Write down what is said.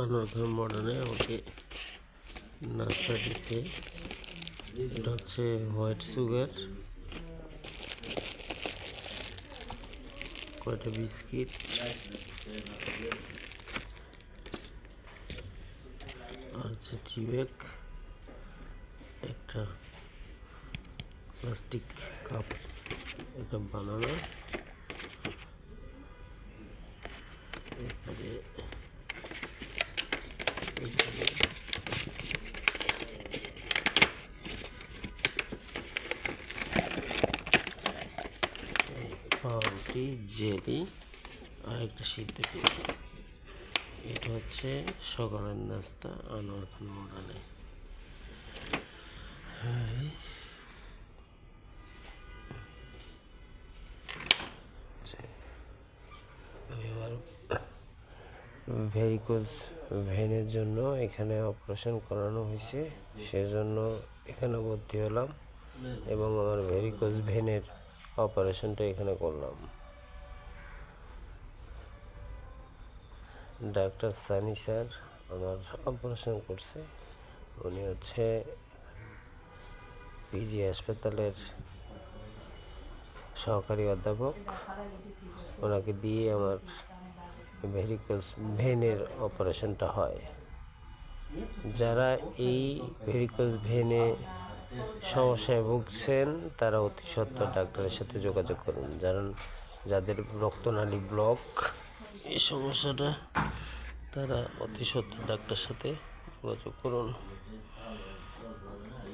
আনোয়ার মডার্নে আমাকে নাস্তা দিচ্ছে। এটা হচ্ছে হোয়াইট সুগার, কয়টা বিস্কিট, আর হচ্ছে ব্যাগ, একটা প্লাস্টিক কাপ, একটা বানানা, পাউরুটি, জেলি আর একটা সিদ্ধ ডিম। এটা হচ্ছে সকালের নাস্তা আনোয়ার খান মডার্নে। আমি আমার ভেরিকোজ ভেনের জন্য এখানে অপারেশন করানো হয়েছে, সেজন্য এখানে ভর্তি হলাম এবং আমার ভেরিকোজ ভেনের অপারেশনটা এখানে করলাম। ডাক্তার সানি স্যার আমার অপারেশন করছে। উনি হচ্ছে পিজি হাসপাতালের সহকারী অধ্যাপক। ওনাকে দিয়ে আমার ভেরিকোজ ভেনের অপারেশনটা হয়। যারা এই ভেরিকোজ ভেনে সমস্যায় ভুগছেন তারা অতি সত্বর ডাক্তারের সাথে যোগাযোগ করুন। যাদের রক্তনালী ব্লক এই সমস্যাটা, তারা অতি সত্বর ডাক্তারের সাথে যোগাযোগ করুন।